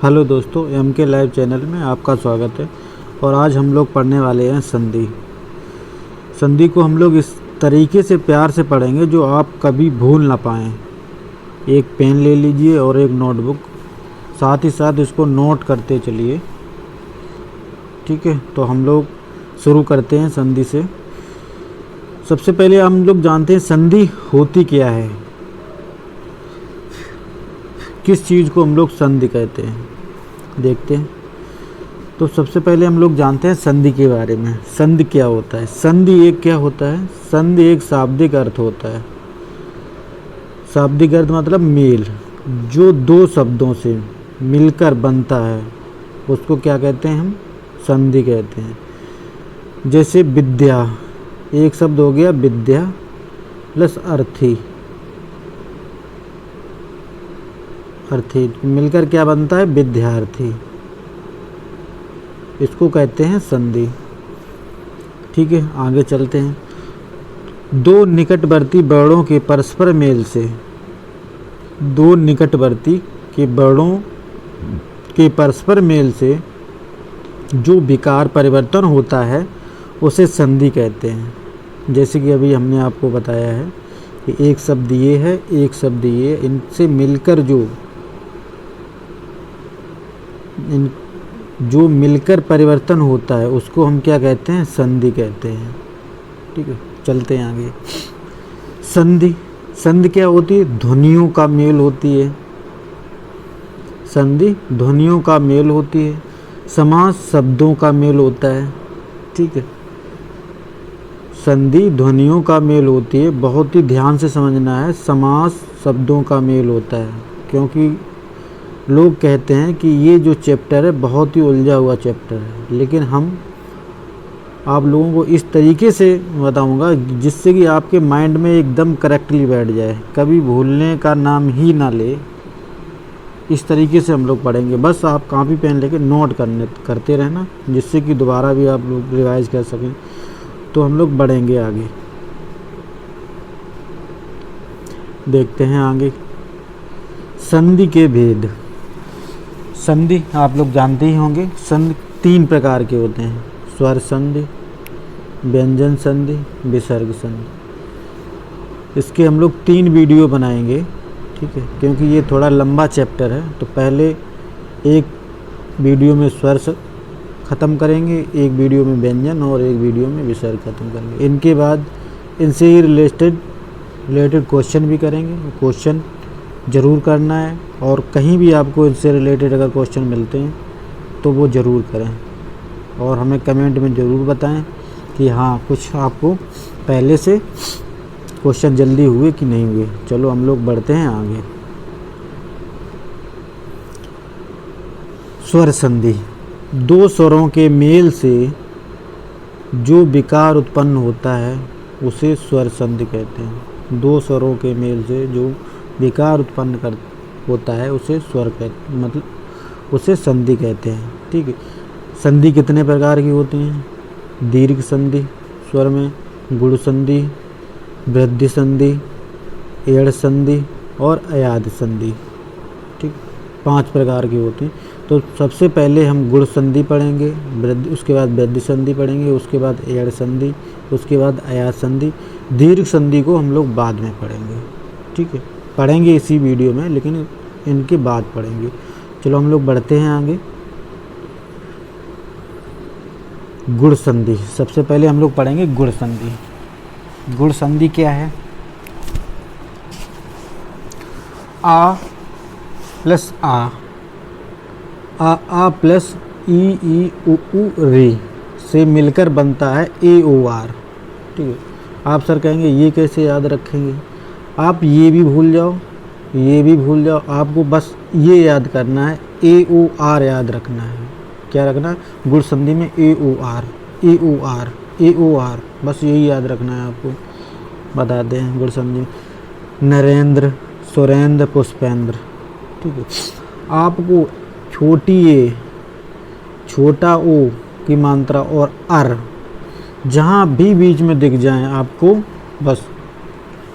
Hello दोस्तों, M के live channel में आपका स्वागत है। और आज हम लोग पढ़ने वाले हैं संधि। संधि को हम लोग इस तरीके से प्यार से पढ़ेंगे जो आप कभी भूल ना पाएँ। एक पेन ले लीजिए और एक नोटबुक, साथ ही साथ इसको नोट करते चलिए। ठीक है, तो हम लोग शुरू करते हैं संधि से। सबसे पहले हम लोग जानते हैं संधि होती क्या है, किस चीज़ को हम लोग संधि कहते हैं, देखते हैं। तो सबसे पहले हम लोग जानते हैं संधि के बारे में। संधि क्या होता है? संधि एक क्या होता है? संधि एक शाब्दिक अर्थ होता है। शाब्दिक अर्थ मतलब मेल, जो दो शब्दों से मिलकर बनता है उसको क्या कहते हैं? हम संधि कहते हैं। जैसे विद्या, एक शब्द हो गया विद्या प्लस अर्थी, अर्थी मिलकर क्या बनता है? विद्यार्थी। इसको कहते हैं संधि। ठीक है, आगे चलते हैं। दो निकटवर्ती वर्णों के परस्पर मेल से, दो निकटवर्ती के वर्णों के परस्पर मेल से जो विकार परिवर्तन होता है उसे संधि कहते हैं। जैसे कि अभी हमने आपको बताया है कि एक शब्द ये है, एक शब्द ये, इनसे मिलकर जो मिलकर परिवर्तन होता है उसको हम क्या कहते हैं? संधि कहते हैं। ठीक है, चलते हैं आगे। संधि, संधि क्या होती है? ध्वनियों का मेल होती है। संधि ध्वनियों का मेल होती है। समास शब्दों का मेल होता है। ठीक है, संधि ध्वनियों का मेल होती है। बहुत ही ध्यान से समझना है, समास शब्दों का मेल होता है, क्योंकि लोग कहते हैं कि ये जो चैप्टर है बहुत ही उलझा हुआ चैप्टर है, लेकिन हम आप लोगों को इस तरीके से बताऊंगा जिससे कि आपके माइंड में एकदम करेक्टली बैठ जाए, कभी भूलने का नाम ही ना ले। इस तरीके से हम लोग पढ़ेंगे। बस आप कॉपी पेन लेके नोट करते रहना, जिससे कि दोबारा भी आप लोग रिवाइज कर सकें। तो हम लोग बढ़ेंगे आगे, देखते हैं आगे। संधि के भेद। संधि आप लोग जानते ही होंगे। संधि तीन प्रकार के होते हैं: स्वर संधि, व्यंजन संधि, विसर्ग संधि। इसके हम लोग 3 वीडियो बनाएंगे। ठीक है, क्योंकि ये थोड़ा लंबा चैप्टर है, तो पहले एक वीडियो में स्वर ख़त्म करेंगे, एक वीडियो में व्यंजन और एक वीडियो में विसर्ग ख़त्म करेंगे। इनके बाद इनसे ही रिलेटेड क्वेश्चन भी करेंगे। क्वेश्चन ज़रूर करना है, और कहीं भी आपको इससे रिलेटेड अगर क्वेश्चन मिलते हैं तो वो ज़रूर करें, और हमें कमेंट में ज़रूर बताएं कि हाँ, कुछ आपको पहले से क्वेश्चन जल्दी हुए कि नहीं हुए। चलो हम लोग बढ़ते हैं आगे। स्वर संधि, दो स्वरों के मेल से जो विकार उत्पन्न होता है उसे स्वर संधि कहते हैं। दो स्वरों के मेल से जो विकार उत्पन्न होता है उसे मतलब उसे संधि कहते हैं। ठीक है, संधि कितने प्रकार की होती हैं? दीर्घ संधि स्वर में, गुण संधि, वृद्धि संधि, एड़ संधि और अयाद संधि। ठीक, 5 प्रकार की होती हैं। तो सबसे पहले हम गुण संधि पढ़ेंगे, उसके बाद वृद्धि संधि पढ़ेंगे, उसके बाद एड़ संधि, उसके बाद अयाद संधि। दीर्घ संधि को हम लोग बाद में पढ़ेंगे। ठीक है, पढ़ेंगे इसी वीडियो में, लेकिन इनके बाद पढ़ेंगे। चलो हम लोग बढ़ते हैं आगे। गुण संधि, सबसे पहले हम लोग पढ़ेंगे गुण संधि। गुण संधि क्या है? आ प्लस आ प्लस ई उ रे से मिलकर बनता है ए ओ आर। ठीक है, आप सर कहेंगे ये कैसे याद रखेंगे? आप ये भी भूल जाओ, ये भी भूल जाओ, आपको बस ये याद करना है, ए ओ आर याद रखना है। क्या रखना है? गुण संधि में ए ओ आर, ए ओ आर, ए ओ आर, बस यही याद रखना है आपको। बताते हैं गुण संधि। नरेंद्र, सुरेंद्र, पुष्पेंद्र। ठीक है, आपको छोटी ए, छोटा ओ की मात्रा और अर जहाँ भी बीच में दिख जाए आपको बस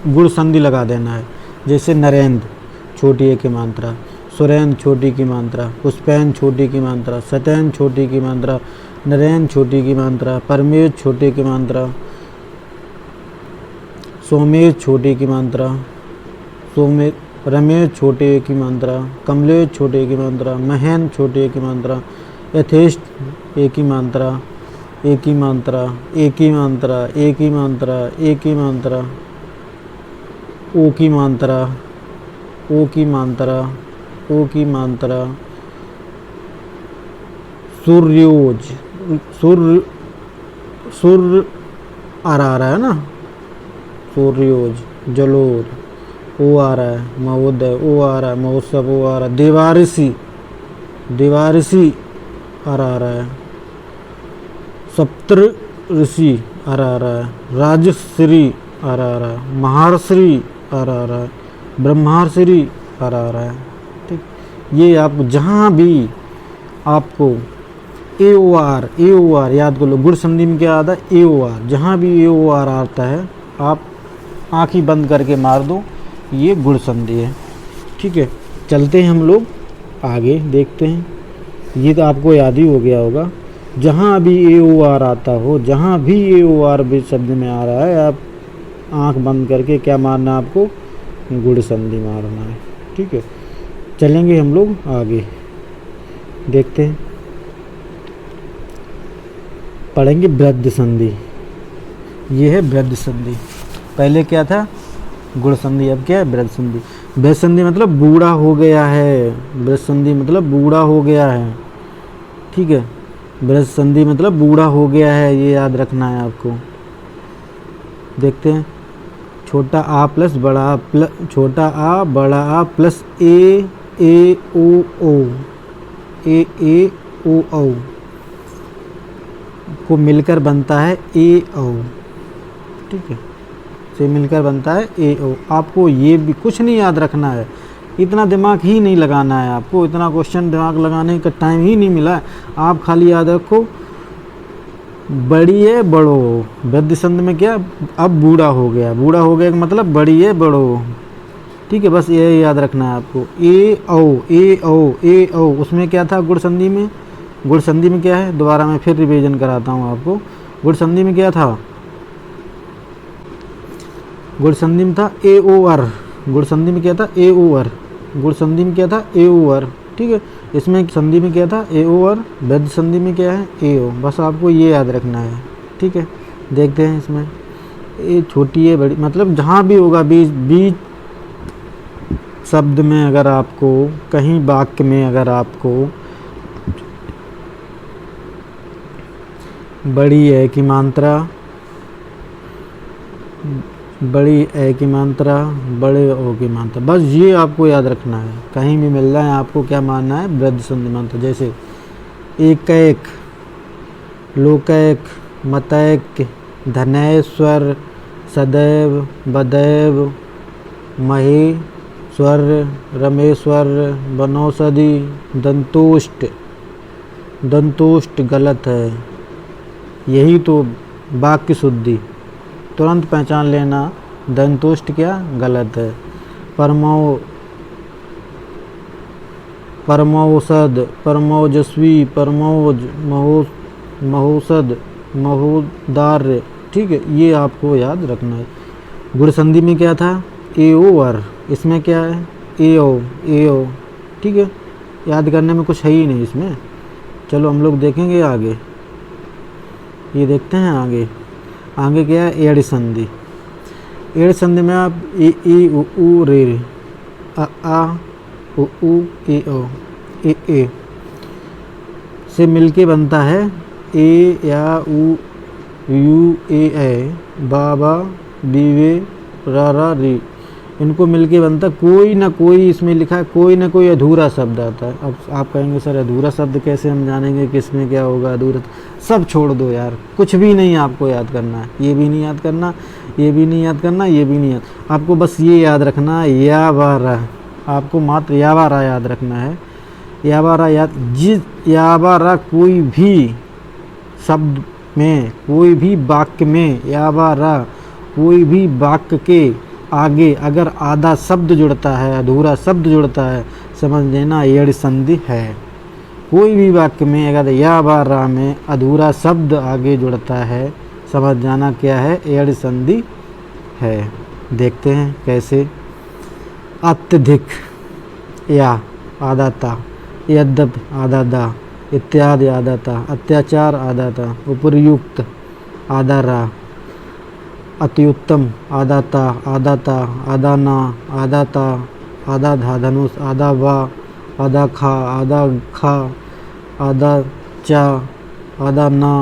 गुण संधि लगा देना है। जैसे नरेंद्र, छोटी ए की मात्रा, सुरैन छोटी की मात्रा, पुष्पैन छोटी की मात्रा, सतैन छोटी की मात्रा, नरैन छोटी की मात्रा, परमेश छोटे की मात्रा, सोमेश छोटे की मात्रा, रमेश छोटे की मात्रा, कमलेश छोटे की मात्रा, महेन छोटे की मात्रा, यथेष्ट एक ही मात्रा, एक ही मात्रा, एक ही मात्रा, एक ही मात्रा, एक ही मात्रा, ओ की मात्रा, ओ की मात्रा, ओ की मात्रा, सूर्योज, सूर्य आ रहा है ना, सूर्योज, जलोर, ओ आ रहा है, महोदय ओ आ रहा है, महोत्सव ओ आ रहा है, देवारिशी, देवारिशी आ रहा है, सप्तर ऋषि आ रहा है, राजश्री आ रहा है, महर्षि आ रहा है, ब्रह्मर्षि आ रहा है। ठीक, ये आप जहाँ भी आपको ए ओ आर याद कर लो। गुण संधि में क्या आता है? ए ओ आर। जहाँ भी ए ओ आर आता है आप आँखें बंद करके मार दो, ये गुण संधि है। ठीक है, चलते हैं हम लोग आगे, देखते हैं। ये तो आपको याद ही हो गया होगा। जहाँ भी ए ओ आर आता हो, जहाँ भी ए ओ आर भी शब्द में आ रहा है, आप आँख बंद करके क्या मारना है आपको? गुण संधि मारना है। ठीक है, चलेंगे हम लोग आगे, देखते हैं, पढ़ेंगे वृद्ध संधि। ये है वृद्ध संधि। पहले क्या था? गुण संधि, अब क्या है? वृद्ध संधि। वृद्ध संधि मतलब बूढ़ा हो गया है। वृद्ध संधि मतलब बूढ़ा हो गया है। ठीक है, वृद्ध संधि मतलब बूढ़ा हो गया है, ये याद रखना है आपको। देखते हैं, छोटा आ प्लस बड़ा आ छोटा आ बड़ा आ प्लस ए ओ ओ ओ को मिलकर बनता है ए ओ। ठीक है, से मिलकर बनता है ए ओ। आपको ये भी कुछ नहीं याद रखना है, इतना दिमाग ही नहीं लगाना है आपको, इतना क्वेश्चन दिमाग लगाने का टाइम ही नहीं मिला है। आप खाली याद रखो बड़ी है बड़ो। वृद्ध संधि में क्या? अब बूढ़ा हो गया, बूढ़ा हो गया का मतलब बड़ी है बड़ो। ठीक है, बस ये याद रखना है आपको। ए ओ उसमें क्या था? गुण संधि में। गुण संधि में क्या है? दोबारा मैं फिर रिवीजन कराता हूँ आपको। गुण संधि में क्या था? गुण संधि में था ए ओ आर। गुण संधि में क्या था? ए ओ आर। गुण संधि में क्या था? ए ओ आर। ठीक है, इसमें संधि में क्या था? ए ओ आर। वृद्ध संधि में क्या है? ए ओ। बस आपको ये याद रखना है। ठीक है, देखते हैं इसमें। ए छोटी है बड़ी, मतलब जहाँ भी होगा बीच शब्द में, अगर आपको कहीं वाक्य में अगर आपको बड़ी ए की मात्रा, बड़ी ए की मात्रा, बड़े ओ की मात्रा, बस ये आपको याद रखना है। कहीं भी मिल रहा है आपको क्या मानना है? वृद्ध संधि मात्रा। जैसे एकैक, लोकैक, मतैक, धनेश्वर, सदैव, बदैव, महेश्वर, रमेश्वर, बनौषधि, दंतोष्ट। दंतोष्ट गलत है, यही तो वाक्य शुद्धि, तुरंत पहचान लेना। दंतोष्ट क्या? गलत है। परमौषध, परमौजस्वी, परमौज, महोषध, महोदार्य। ठीक है, ये आपको याद रखना है। गुण संधि में क्या था? ए ओ आर। इसमें क्या है? ए ओ। ठीक है, याद करने में कुछ है ही नहीं इसमें। चलो हम लोग देखेंगे आगे, ये देखते हैं आगे। आगे क्या है? एड़ संधि। एड़ संधि में आप ए उ रे आ उ ए ओ ए से मिलके बनता है ए या उ यू ए बाबा बीवे रा री। इनको मिलके बनता कोई ना कोई, इसमें लिखा है कोई ना कोई अधूरा शब्द आता है। अब आप कहेंगे सर अधूरा शब्द कैसे हम जानेंगे किसमें क्या होगा अधूरा? सब छोड़ दो यार, कुछ भी नहीं आपको याद करना है। ये भी नहीं याद करना, ये भी नहीं याद करना, ये भी नहीं याद। आपको बस ये याद रखना है या वारा। आपको मात्र या वारा याद रखना है। या वारा याद, जिस या वारा कोई भी शब्द में, कोई भी वाक्य में, या वारा कोई भी वाक्य के आगे अगर आधा शब्द जुड़ता है, अधूरा शब्द जुड़ता है, समझ लेना एड़ संधि है। कोई भी वाक्य में अगर या बा रा में अधूरा शब्द आगे जुड़ता है, समझ जाना क्या है, एड़ संधि है। देखते हैं कैसे। अत्यधिक या आधा ता, यद्यप आधा दा, इत्यादि आधा ता, अत्याचार आधा ता, उपयुक्त आधा रा, अत्युत्तम आधा ता, आधा ना, आधा ता, आधा धा धनुष, आधा वा, आधा खा, आधा खा, आधा चा, आधा ना,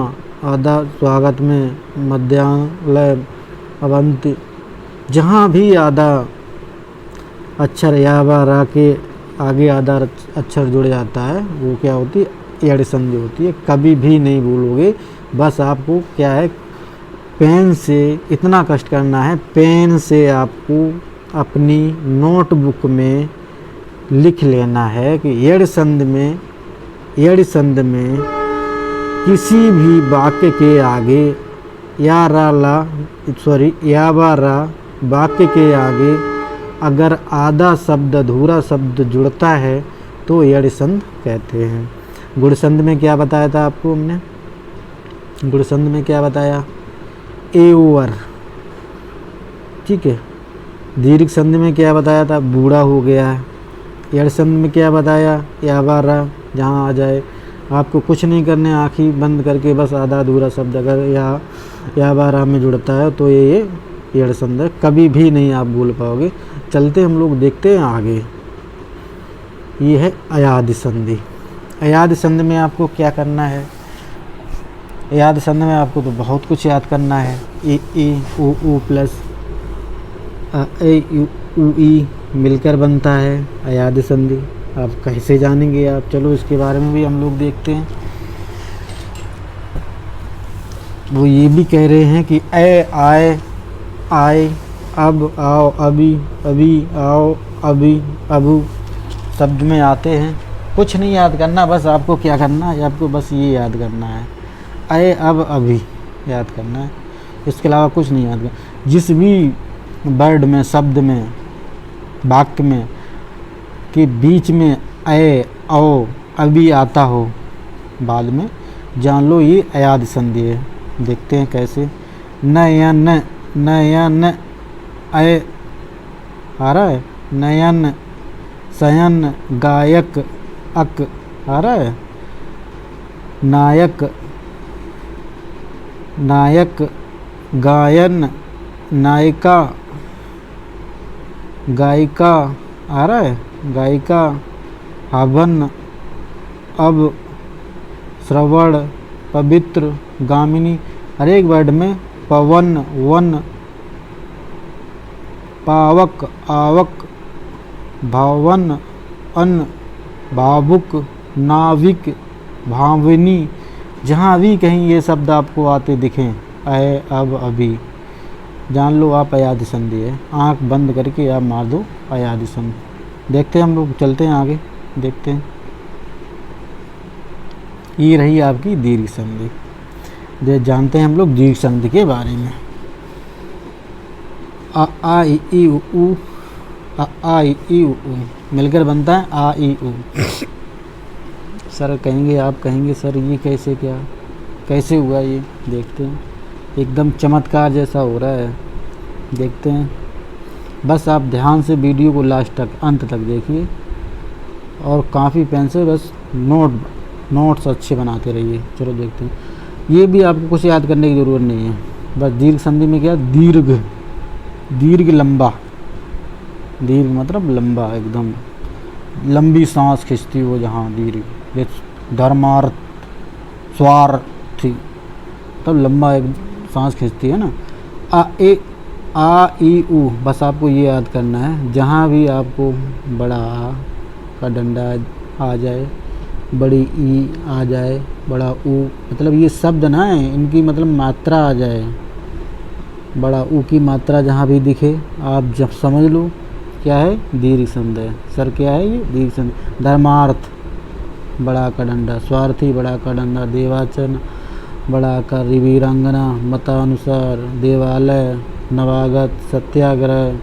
आधा स्वागत में, मध्यालय, अवंती। जहाँ भी आधा अक्षर या वा रा के आगे आधा अक्षर जुड़ जाता है वो क्या होती है, एड़ संधि होती है। कभी भी नहीं भूलोगे। बस आपको क्या है, पेन से इतना कष्ट करना है, पेन से आपको अपनी नोटबुक में लिख लेना है कि एड़ संधि में किसी भी वाक्य के आगे या रा ला या बा रा वाक्य के आगे अगर आधा शब्द अधूरा शब्द जुड़ता है तो एड़ संधि कहते हैं। गुण संधि में क्या बताया था आपको हमने, गुण संधि में क्या बताया, ए ओवर, ठीक है। दीर्घ संधि में क्या बताया था, बूढ़ा हो गया है। एड़ संधि में क्या बताया, या बा रा जहाँ आ जाए। आपको कुछ नहीं करने, आँखें बंद करके बस आधा अधूरा शब्द अगर या बा रा में जुड़ता है तो ये एड़ संधि कभी भी नहीं आप भूल पाओगे। चलते हम लोग देखते हैं आगे। ये है अयाद संधि। अयाद संधि में आपको क्या करना है, अयाद संधि में आपको तो बहुत कुछ याद करना है। ए ऊ प्लस ए ऊ ई मिलकर बनता है अयाद संधि। आप कैसे जानेंगे आप, चलो इसके बारे में भी हम लोग देखते हैं। वो ये भी कह रहे हैं कि ए आए, आए, अब आओ, अभी, अभी आओ, अभी, अबू शब्द में आते हैं। कुछ नहीं याद करना, बस आपको क्या करना है, आपको बस ये याद करना है, अय अब अभी याद करना है। इसके अलावा कुछ नहीं याद करना। जिस भी वर्ड में, शब्द में, वाक्य में के बीच में अय औ अभी आता हो बाद में, जान लो ये अयाद संधि है। देखते हैं कैसे। नयन, नयन अय आ रहा है, नयन, शयन, गायक, अक आ रहा है, नायक, नायक, गायन, नायिका, गायिका आ रहा है, गायिका, हवन, अब, श्रवण, पवित्र, गामिनी। हर एक वर्ड में पवन, वन, पावक, आवक, भावन, अन्न, भावुक, नाविक, भाविनी। जहाँ भी कहीं ये शब्द आपको आते दिखें, अय अब अभी, जान लो आप अयाद संधि है। आँख बंद करके आप मार दो अयाद संधि। देखते हैं हम लोग, चलते हैं आगे, देखते हैं। ये रही आपकी दीर्घ संधि। जानते हैं हम लोग दीर्घ संधि के बारे में। आ ई उ, आ ई उ मिलकर बनता है आ ई उ। सर कहेंगे, आप कहेंगे सर ये कैसे, क्या कैसे हुआ ये, देखते हैं। एकदम चमत्कार जैसा हो रहा है, देखते हैं। बस आप ध्यान से वीडियो को लास्ट तक, अंत तक देखिए और काफ़ी पेन से बस नोट्स अच्छे बनाते रहिए। चलो देखते हैं। ये भी आपको कुछ याद करने की ज़रूरत नहीं है। बस दीर्घ संधि में क्या, दीर्घ, दीर्घ लंबा, दीर्घ मतलब लंबा, एकदम लंबी सांस खींचती हो जहाँ दीर्घ। धर्मार्थ, स्वार्थी, तब लंबा एक सांस खींचती है ना। आ ई उ, बस आपको ये याद करना है। जहाँ भी आपको बड़ा आ का डंडा आ जाए, बड़ी ई आ जाए, बड़ा ऊ, मतलब ये शब्द ना है, इनकी मतलब मात्रा आ जाए, बड़ा ऊ की मात्रा जहाँ भी दिखे आप जब समझ लो क्या है, दीर्घ संधि है। सर क्या है ये, दीर्घ संधि। धर्मार्थ, बड़ा का डंडा, स्वार्थी, बड़ा का डंडा, देवाचन, बड़ा का वीरांगना, मतानुसार, देवालय, नवागत, सत्याग्रह,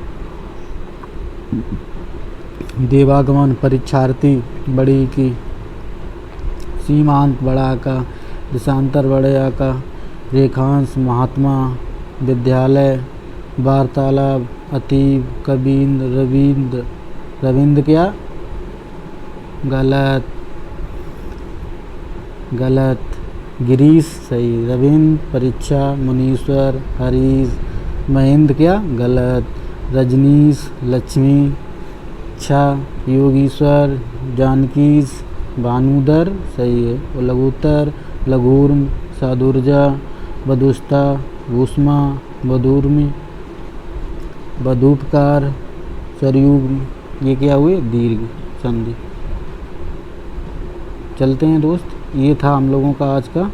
देवागमन परीक्षार्थी बड़ी की, सीमांत बड़ा का, देशांतर बड़े आ का, रेखांश महात्मा, विद्यालय, वार्तालाप, अतीब, कबींद, रविंद्र, रविंद्र क्या, गलत गलत, गिरीश सही, रविंद्र, परीक्षा, मुनीश्वर, हरीश, महेंद्र क्या, गलत, रजनीश, लक्ष्मी, छा, योगीश्वर, जानकीश, भानुदर सही है, और लघुत्तर, लघुर्म, साधुर्जा, बदुस्ता, भूष्मा, बदूर्मी, बदूपकार, सरयुग्म, ये क्या हुए, दीर्घ संधि। चलते हैं दोस्त, ये था हम लोगों का आज का।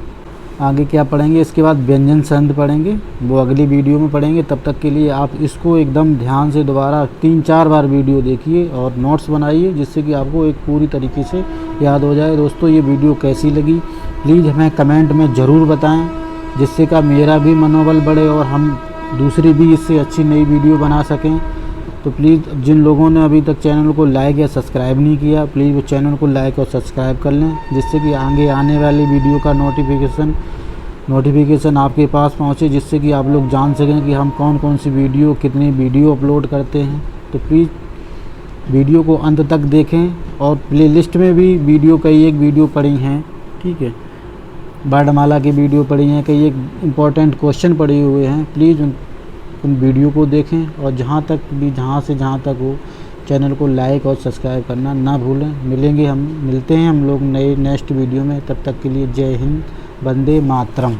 आगे क्या पढ़ेंगे इसके बाद, व्यंजन संधि पढ़ेंगे, वो अगली वीडियो में पढ़ेंगे। तब तक के लिए आप इसको एकदम ध्यान से दोबारा 3-4 बार वीडियो देखिए और नोट्स बनाइए, जिससे कि आपको एक पूरी तरीके से याद हो जाए। दोस्तों ये वीडियो कैसी लगी प्लीज़ हमें कमेंट में ज़रूर बताएं, जिससे कि मेरा भी मनोबल बढ़े और हम दूसरी भी इससे अच्छी नई वीडियो बना सकें। तो प्लीज़ जिन लोगों ने अभी तक चैनल को लाइक या सब्सक्राइब नहीं किया, प्लीज़ वो चैनल को लाइक और सब्सक्राइब कर लें, जिससे कि आगे आने वाली वीडियो का नोटिफिकेशन आपके पास पहुंचे, जिससे कि आप लोग जान सकें कि हम कौन कौन सी वीडियो, कितनी वीडियो अपलोड करते हैं। तो प्लीज़ वीडियो को अंत तक देखें, और प्लेलिस्ट में भी वीडियो कई एक वीडियो पड़ी हैं, ठीक है, वर्णमाला की वीडियो पड़ी हैं, कई एक इम्पॉर्टेंट क्वेश्चन पड़े हुए हैं। प्लीज़ उन वीडियो को देखें, और जहाँ तक हो चैनल को लाइक और सब्सक्राइब करना ना भूलें। मिलते हैं हम लोग नए नेक्स्ट वीडियो में। तब तक के लिए जय हिंद, वंदे मातरम।